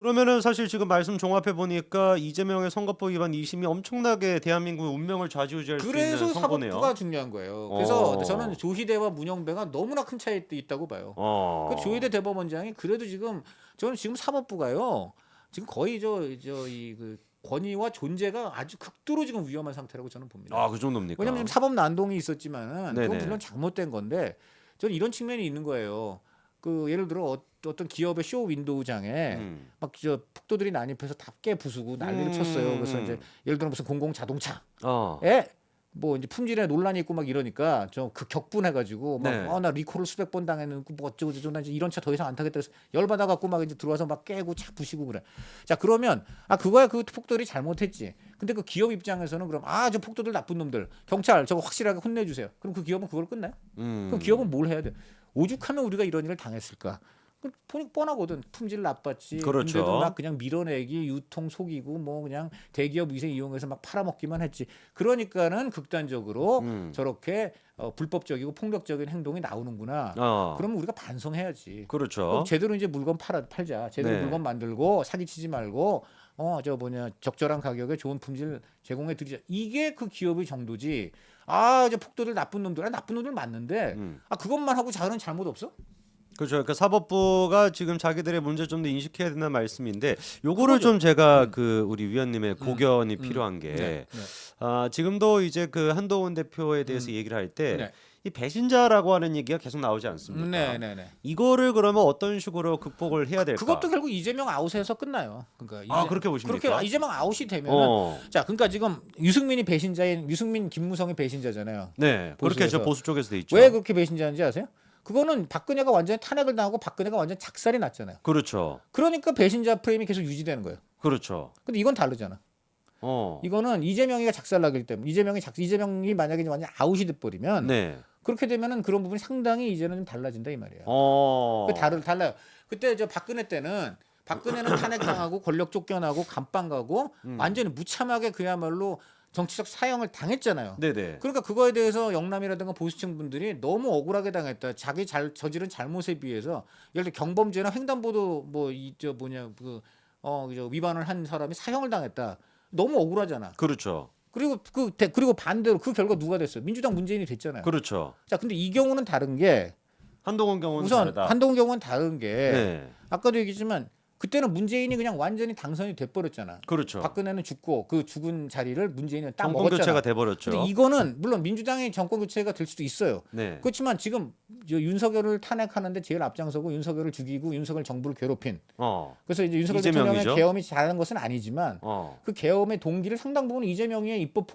그러면은 사실 지금 말씀 종합해 보니까 이재명의 선거법 위반 2심이 엄청나게 대한민국의 운명을 좌지우지할 수 있는 그래서 선고네요. 사법부가 중요한 거예요. 그래서 저는 어. 조희대와 문영배가 너무나 큰 차이 있다고 봐요. 그 조희대 어. 대법원장이 그래도 지금 저는 지금 사법부가요. 지금 거의 이 그 권위와 존재가 아주 극도로 지금 위험한 상태라고 저는 봅니다. 아 그 왜냐면 정도입니까? 지금 사법 난동이 있었지만은 그건 네네. 물론 잘못된 건데 저는 이런 측면이 있는 거예요. 그 예를 들어 어떤 기업의 쇼 윈도우장에 음. 막 폭도들이 난입해서 다 부수고 난리를 쳤어요. 그래서 이제 예를 들어 무슨 공공 자동차에 어. 뭐 이제 품질에 논란이 있고 막 이러니까 저 그 격분해가지고 네. 막 나 리콜을 수백 번 당했는데 뭐 어쩌고 저쩌고 나 이제 이런 차 더 이상 안 타겠다 해서 열받아갖고 막 이제 들어와서 막 깨고 차 부시고 그래. 자 그러면 그거야 그 폭도들이 잘못했지. 근데 그 기업 입장에서는 그럼 저 폭도들 나쁜 놈들 경찰 저거 확실하게 혼내주세요. 그럼 그 기업은 그걸 끝나요? 그럼 기업은 뭘 해야 돼? 오죽하면 우리가 이런 일을 당했을까? 보니 뻔하거든. 품질 나빴지. 그렇죠. 근데도 막 그냥 밀어내기, 유통 속이고 뭐 그냥 대기업 위세 이용해서 막 팔아먹기만 했지. 그러니까는 극단적으로 저렇게 불법적이고 폭력적인 행동이 나오는구나. 어. 그러면 우리가 반성해야지. 그럼 그렇죠. 제대로 이제 물건 팔자. 제대로 네. 물건 만들고 사기치지 말고 적절한 가격에 좋은 품질 제공해 드리자. 이게 그 기업의 정도지. 저 폭도들 나쁜 놈들. 나쁜 놈들 맞는데. 그것만 하고 자는 잘못 없어? 그렇죠. 그러니까 사법부가 지금 자기들의 문제점도 인식해야 된다는 말씀인데 요거를 그거죠. 좀 제가 그 우리 위원님의 고견이 필요한 게 네. 지금도 이제 그 한동훈 대표에 대해서 얘기를 할 때 네. 이 배신자라고 하는 얘기가 계속 나오지 않습니까? 네네네. 이거를 그러면 어떤 식으로 극복을 해야 될까? 그것도 결국 이재명 아웃에서 끝나요. 그러니까 그렇게 보십니까? 그렇게 이재명 아웃이 되면은 어. 자 그러니까 지금 유승민이 배신자인 유승민 김무성이 배신자잖아요. 네. 그렇게 저 보수에서. 보수 쪽에서 돼 있죠. 왜 그렇게 배신자인지 아세요? 그거는 박근혜가 완전히 탄핵을 당하고 박근혜가 완전 작살이 났잖아요. 그렇죠. 그러니까 배신자 프레임이 계속 유지되는 거예요. 그렇죠. 근데 이건 다르잖아. 어. 이거는 이재명이가 작살나기 때문에 이재명이 만약에 완전 아웃이 돼버리면 네. 그렇게 되면은 그런 부분이 상당히 이제는 좀 달라진다 이 말이에요. 어. 달라요. 그때 박근혜는 탄핵당하고 권력 쫓겨나고 감방 가고 완전히 무참하게 그야말로 정치적 사형을 당했잖아요. 네네. 그러니까 그거에 대해서 영남이라든가 보수층 분들이 너무 억울하게 당했다. 자기 저지른 잘못에 비해서 예를 들어 경범죄나 횡단보도 위반을 한 사람이 사형을 당했다. 너무 억울하잖아. 그렇죠. 그리고 반대로 그 결과 누가 됐어요? 민주당 문재인이 됐잖아요. 그렇죠. 자, 근데 이 경우는 다른 게 한동훈 경우는 우선 다르다. 한동훈 경우는 다른 게 네. 아까도 얘기했지만 그때는 문재인이 그냥 완전히 당선이 돼버렸잖아. 그렇죠. 박근혜는 죽고 그 죽은 자리를 문재인은 딱 정권 먹었잖아. 교체가 돼 버렸죠. 근데 이거는 물론 민주당이 정권 교체가 될 수도 있어요. 네. 그렇지만 지금 윤석열을 탄핵하는데 제일 앞장서고 윤석열을 죽이고 윤석열 정부를 괴롭힌. 어. 그래서 이제 윤석열 이재명이죠? 대통령의 계엄이 잘하는 것은 아니지만 어. 그 계엄의 동기를 상당 부분 이재명의 입법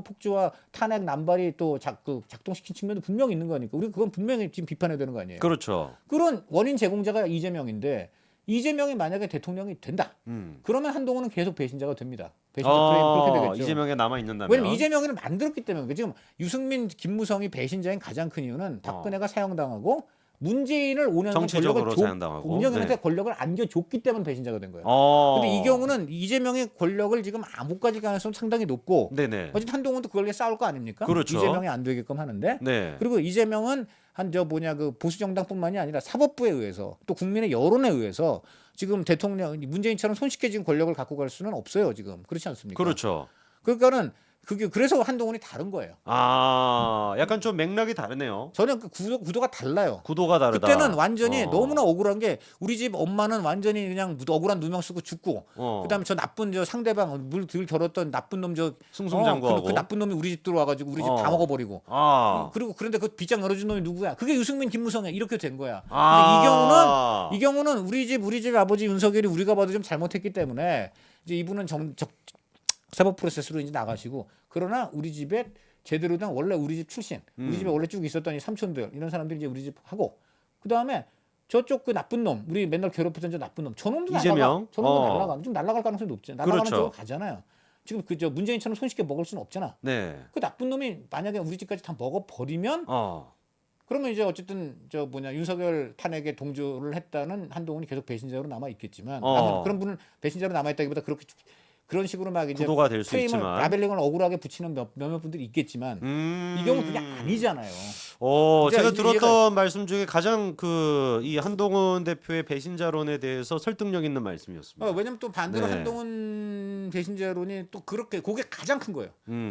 폭주와 탄핵 남발이 또 작동시킨 측면도 분명히 있는 거니까 우리 그건 분명히 지금 비판해야 되는 거 아니에요. 그렇죠. 그런 원인 제공자가 이재명인데 이재명이 만약에 대통령이 된다. 그러면 한동훈은 계속 배신자가 됩니다. 배신자 프레임 그렇게 되겠죠. 이재명에 남아 있는다면. 왜냐면 이재명이를 만들었기 때문에 지금 유승민, 김무성이 배신자인 가장 큰 이유는 박근혜가 사형당하고 문재인을 5년 정치적으로 사형당하고. 문재인한테 네. 권력을 안겨줬기 때문에 배신자가 된 거예요. 어. 근데 이 경우는 이재명의 권력을 지금 못 가질 가능성이 상당히 높고 네네. 어쨌든 한동훈도 그걸 위해 싸울 거 아닙니까? 그렇죠. 이재명이 안 되게끔 하는데 네. 그리고 이재명은 그 보수 정당뿐만이 아니라 사법부에 의해서 또 국민의 여론에 의해서 지금 대통령 문재인처럼 손쉽게 지금 권력을 갖고 갈 수는 없어요. 지금 그렇지 않습니까? 그렇죠. 그러니까는 그래서 한동훈이 다른 거예요. 약간 좀 맥락이 다르네요. 저는 그 구도가 달라요. 구도가 다르다. 그때는 완전히 어. 너무나 억울한 게 우리 집 엄마는 완전히 그냥 억울한 누명 쓰고 죽고 그다음에 저 나쁜 상대방 물 들 결었던 나쁜 놈 승승장구하고 그 나쁜 놈이 우리 집 들어와가지고 우리 집 다 먹어버리고 그리고 그런데 그 빗장 열어준 놈이 누구야? 그게 유승민 김무성이야. 이렇게 된 거야. 근데 이 경우는 우리 집 아버지 윤석열이 우리가 봐도 좀 잘못했기 때문에 이제 이분은 사법 프로세스로 이제 나가시고 그러나 우리 집에 제대로 된 원래 우리 집 출신 우리 집에 원래 쭉 있었던 이 삼촌들 이런 사람들이 이제 우리 집 하고 그 다음에 저쪽 그 나쁜 놈 우리 맨날 괴롭히던 저 나쁜 놈 저놈도 이재명? 날라가 좀 날라갈 가능성이 높지 날라가는 그렇죠. 쪽으로 가잖아요. 지금 문재인처럼 손쉽게 먹을 수는 없잖아. 네. 그 나쁜 놈이 만약에 우리 집까지 다 먹어버리면 그러면 이제 어쨌든 윤석열 탄핵에 동조를 했다는 한동훈이 계속 배신자로 남아 있겠지만 그런 분은 배신자로 남아 있다기보다 그런 식으로 막 이제 구도가 될 수 프레임을 있지만 라벨링을 억울하게 붙이는 몇몇 분들이 있겠지만 이 경우는 그게 아니잖아요. 제가 이제 들었던 말씀 중에 가장 이 한동훈 대표의 배신자론에 대해서 설득력 있는 말씀이었습니다. 왜냐면 또 반대로 네. 한동훈 배신자론이 또 그렇게 그게 가장 큰 거예요.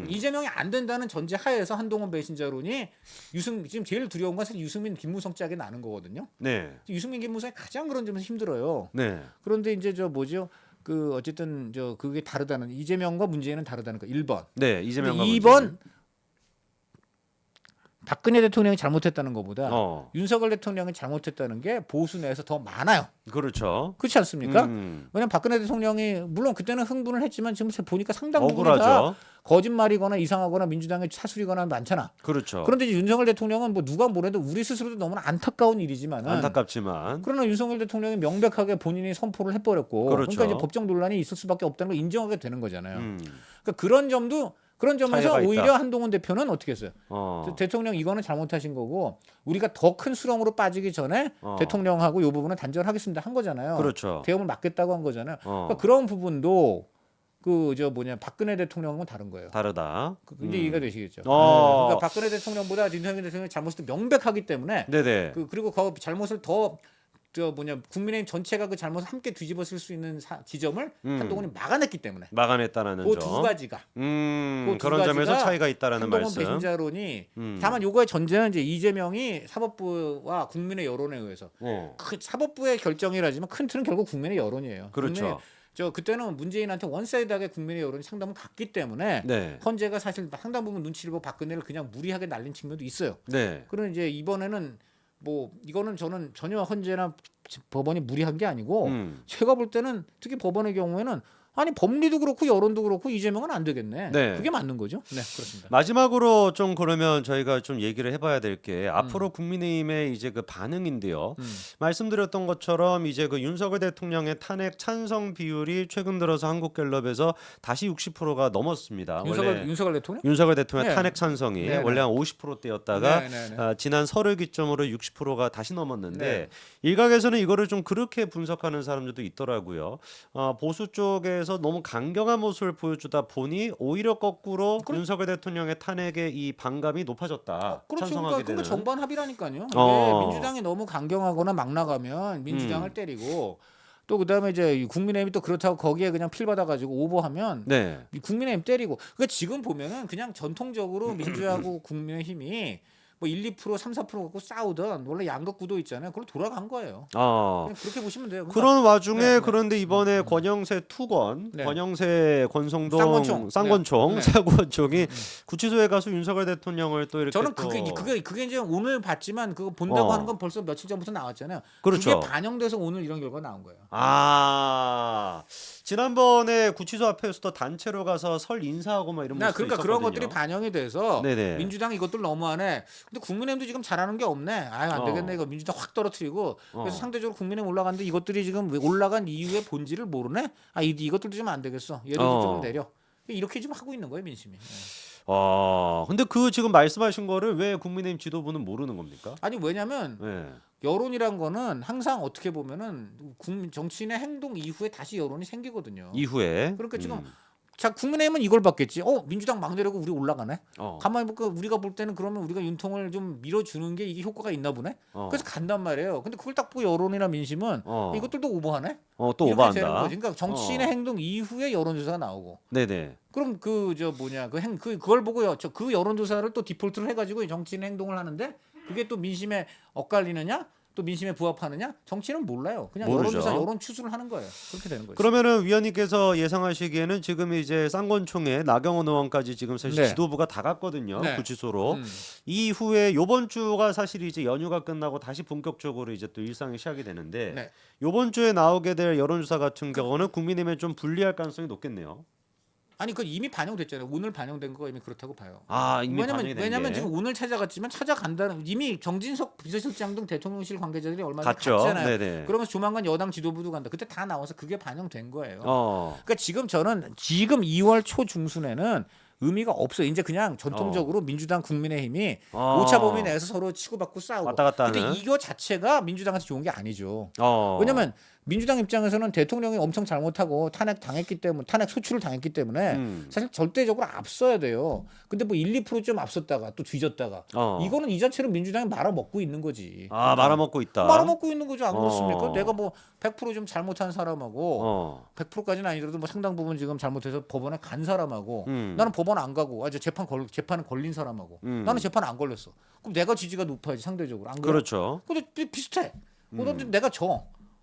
이재명이 안 된다는 전제 하에서 한동훈 배신자론이 지금 제일 두려운 건 사실 유승민 김무성 짝에 나는 거거든요. 네. 유승민 김무성이 가장 그런 점에서 힘들어요. 네. 그런데 이제 어쨌든 그게 다르다는 이재명과 문재인은 다르다는 거 1번. 네. 이재명과 2번 박근혜 대통령이 잘못했다는 것보다 윤석열 대통령이 잘못했다는 게 보수 내에서 더 많아요. 그렇죠. 그렇지 않습니까? 왜냐면 박근혜 대통령이 물론 그때는 흥분을 했지만 지금 보니까 상당 부분이 다 거짓말이거나 이상하거나 민주당의 사술이거나 많잖아. 그렇죠. 그런데 이제 윤석열 대통령은 뭐 누가 뭐래도 우리 스스로도 너무나 안타까운 일이지만 안타깝지만 그러나 윤석열 대통령이 명백하게 본인이 선포를 해버렸고 그렇죠. 그러니까 이제 법적 논란이 있을 수밖에 없다는 걸 인정하게 되는 거잖아요. 그러니까 그런 점에서 오히려 한동훈 대표는 어떻게 했어요? 대통령 이거는 잘못하신 거고 우리가 더 큰 수렁으로 빠지기 전에 대통령하고 이 부분은 단절하겠습니다 한 거잖아요. 그렇죠. 대응을 막겠다고 한 거잖아요. 그러니까 그런 부분도 박근혜 대통령은 다른 거예요. 다르다. 이제 이해가 되시겠죠. 그러니까 박근혜 대통령보다 윤석열 대통령의 잘못이 명백하기 때문에 네네. 그리고 그 잘못을 더 국민의힘 전체가 그 잘못을 함께 뒤집어쓸 수 있는 지점을 한동훈이 막아냈기 때문에 막아냈다는 그 점. 두 가지가 그런 점에서 차이가 있다라는 한동훈 말씀. 배신자론이 다만 요거의 전제는 이제 이재명이 사법부와 국민의 여론에 의해서 그 사법부의 결정이라지만 큰 틀은 결국 국민의 여론이에요. 그렇죠. 그때는 문재인한테 원사이드하게 국민의 여론이 상당히 갔기 때문에 네. 헌재가 사실 상당 부분 눈치를 보고 박근혜를 그냥 무리하게 날린 측면도 있어요. 네. 그런 이제 이번에는 이거는 저는 전혀 헌재나 법원이 무리한 게 아니고 제가 볼 때는 특히 법원의 경우에는 아니 법리도 그렇고 여론도 그렇고 이재명은 안 되겠네. 네. 그게 맞는 거죠. 네, 그렇습니다. 마지막으로 좀 그러면 저희가 좀 얘기를 해봐야 될 게 앞으로 국민의힘의 이제 그 반응인데요. 말씀드렸던 것처럼 이제 그 윤석열 대통령의 탄핵 찬성 비율이 최근 들어서 한국갤럽에서 다시 60%가 넘었습니다. 윤석열 대통령? 윤석열 대통령 네. 탄핵 찬성이 네, 네. 원래 한 50%대였다가 네. 지난 설을 기점으로 60%가 다시 넘었는데 네. 일각에서는 이거를 좀 그렇게 분석하는 사람들도 있더라고요. 보수 쪽에서 너무 강경한 모습을 보여주다 보니 오히려 거꾸로 윤석열 대통령의 탄핵의 이 반감이 높아졌다. 그렇죠. 찬성하게 그러니까 되는. 정반 합의라니까요. 민주당이 너무 강경하거나 막 나가면 민주당을 때리고 또 그다음에 이제 국민의힘이 또 그렇다고 거기에 그냥 필 받아가지고 오버하면 네. 국민의힘 때리고. 그러니까 지금 보면은 그냥 전통적으로 민주하고 국민의힘이 1, 2%, 3, 4% 갖고 싸우던 원래 양극 구도 있잖아요. 그걸 돌아간 거예요. 그냥 그렇게 보시면 돼요. 그런 와중에 네. 그런데 이번에 권영세 투건, 네. 권영세 권성동 쌍권총, 네. 쌍권총이 구치소에 가서 윤석열 대통령을 또 이렇게 저는 또 그게 이제 오늘 봤지만 그거 본다고 하는 건 벌써 며칠 전부터 나왔잖아요. 그렇죠. 그게 반영돼서 오늘 이런 결과가 나온 거예요. 지난번에 구치소 앞에서도 단체로 가서 설 인사하고 막 이런 모습도 그러니까 있었거든요. 그런 것들이 반영이 돼서 네네. 민주당이 이것들 너무하네. 근데 국민의힘도 지금 잘하는 게 없네. 안 되겠네. 이거 민주당 확 떨어뜨리고 그래서 상대적으로 국민의힘 올라갔는데 이것들이 지금 올라간 이유의 본질을 모르네. 이것들도 좀 안 되겠어. 얘들 좀 내려. 이렇게 좀 하고 있는 거예요, 민심이. 근데 그 지금 말씀하신 거를 왜 국민의힘 지도부는 모르는 겁니까? 아니 왜냐면 네. 여론이란 거는 항상 어떻게 보면은 정치인의 행동 이후에 다시 여론이 생기거든요. 이후에. 그러니까 지금 자 국민의힘은 이걸 받겠지. 민주당 막 내려고 우리 올라가네. 가만히 볼까 우리가 볼 때는 그러면 우리가 윤통을 좀 밀어주는 게 이게 효과가 있나 보네. 그래서 간단 말이에요. 근데 그걸 딱 보고 여론이나 민심은 이것들도 오버하네. 또 이렇게 되는 오버한다. 거지. 그러니까 정치인의 행동 이후에 여론조사가 나오고. 네네. 그럼 그걸 보고요. 그 여론조사를 또 디폴트를 해가지고 정치인의 행동을 하는데 그게 또 민심에 엇갈리느냐? 또 민심에 부합하느냐? 정치는 몰라요. 그냥 모르죠. 여론조사, 여론 추수를 하는 거예요. 그렇게 되는 거죠. 그러면은 위원님께서 예상하시기에는 지금 이제 쌍권총회 나경원 의원까지 지금 사실 네. 지도부가 다 갔거든요. 네. 구치소로. 이후에 요번 주가 사실 이제 연휴가 끝나고 다시 본격적으로 이제 또 일상이 시작이 되는데 네. 요번 주에 나오게 될 여론조사 같은 경우는 국민의힘에 좀 불리할 가능성이 높겠네요. 아니 그 이미 반영됐잖아요. 오늘 반영된 거 이미 그렇다고 봐요. 이미 반영이 된 왜냐면 게. 지금 오늘 찾아갔지만 찾아간다는 이미 정진석 비서실장 등 대통령실 관계자들이 얼마 전에 갔죠. 갔잖아요. 네네. 그러면서 조만간 여당 지도부도 간다. 그때 다 나와서 그게 반영된 거예요. 어. 그러니까 저는 지금 2월 초 중순에는 의미가 없어요. 이제 그냥 전통적으로 민주당 국민의힘이 오차 범위 내에서 서로 치고받고 싸우고. 왔다 갔다 근데 하는. 이거 자체가 민주당한테 좋은 게 아니죠. 어. 왜냐면 민주당 입장에서는 대통령이 엄청 잘못하고 탄핵 소추를 당했기 때문에 사실 절대적으로 앞서야 돼요. 근데 뭐 1, 2%좀 앞섰다가 또 뒤졌다가 이거는 이 자체로 민주당이 말아먹고 있는 거지. 말아먹고 있다. 말아먹고 있는 거죠. 안 그렇습니까? 내가 뭐 100%좀 잘못한 사람하고 100%까지는 아니더라도 뭐 상당 부분 지금 잘못해서 법원에 간 사람하고 나는 법원 안 가고 아주 재판에 걸린 사람하고 나는 재판 안 걸렸어. 그럼 내가 지지가 높아야지 상대적으로. 안 그래? 그렇죠. 근데 비슷해. 내가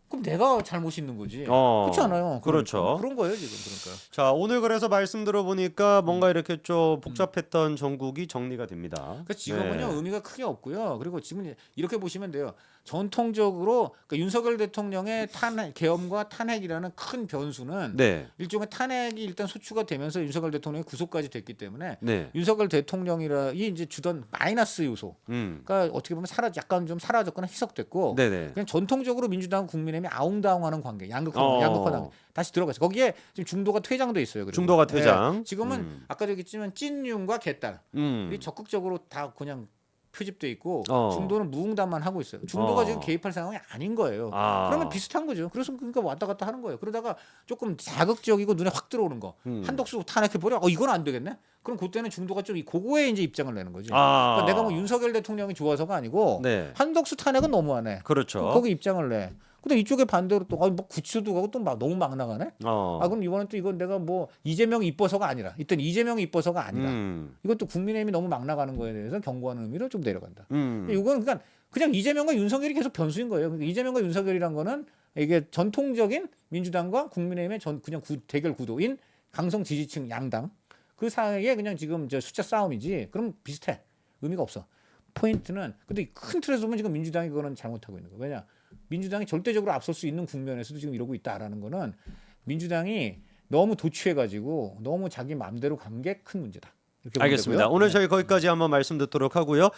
그럼 내가 잘못 있는 거지. 그렇지 않아요? 그렇죠. 그런 거예요 지금. 그러니까. 자, 오늘 그래서 말씀 들어보니까 뭔가 이렇게 좀 복잡했던 전국이 정리가 됩니다. 그러니까 지금은요 의미가 크게 없고요. 그리고 지금 이렇게 보시면 돼요. 전통적으로 그러니까 윤석열 대통령의 계엄과 탄핵이라는 큰 변수는 일종의 탄핵이 일단 소추가 되면서 윤석열 대통령이 구속까지 됐기 때문에 윤석열 대통령이 이제 주던 마이너스 요소, 그러니까 어떻게 보면 약간 좀 사라졌거나 희석됐고, 그냥 전통적으로 민주당 국민의힘이 아웅다웅하는 관계, 양극화당 다시 들어가서 거기에 지금 중도가 퇴장돼 있어요. 그리고. 중도가 퇴장. 지금은 아까도 얘기했지만 찐윤과 개딸이 적극적으로 다 그냥 표집돼 있고 중도는 무응답만 하고 있어요. 중도가 지금 개입할 상황이 아닌 거예요. 그러면 비슷한 거죠. 그래서 그러니까 왔다 갔다 하는 거예요. 그러다가 조금 자극적이고 눈에 확 들어오는 거. 한덕수 탄핵해 버려. 이건 안 되겠네. 그럼 그때는 중도가 좀 그거에 이제 입장을 내는 거지. 그러니까 내가 뭐 윤석열 대통령이 좋아서가 아니고 한덕수 탄핵은 너무하네. 그렇죠. 거기 입장을 내. 근데 이쪽에 반대로 또 뭐 구치소도 가고 또 막 너무 막 나가네. 그럼 이번엔 또 이건 내가 뭐 이재명이 이뻐서가 아니라 이땐 이재명이 이뻐서가 아니라 이것도 국민의힘이 너무 막 나가는 거에 대해서 경고하는 의미로 좀 내려간다. 이건 그냥 이재명과 윤석열이 계속 변수인 거예요. 그러니까 이재명과 윤석열이란 거는 이게 전통적인 민주당과 국민의힘의 그냥 대결 구도인 강성 지지층 양당 그 사이에 그냥 지금 숫자 싸움이지. 그럼 비슷해. 의미가 없어. 포인트는 근데 큰 틀에서 보면 지금 민주당이 그거는 잘못하고 있는 거예요. 왜냐? 민주당이 절대적으로 앞설 수 있는 국면에서도 지금 이러고 있다라는 거는 민주당이 너무 도취해가지고 너무 자기 마음대로 간 게 큰 문제다. 이렇게 알겠습니다. 보면 되고요. 오늘 저희 거기까지 한번 말씀 듣도록 하고요.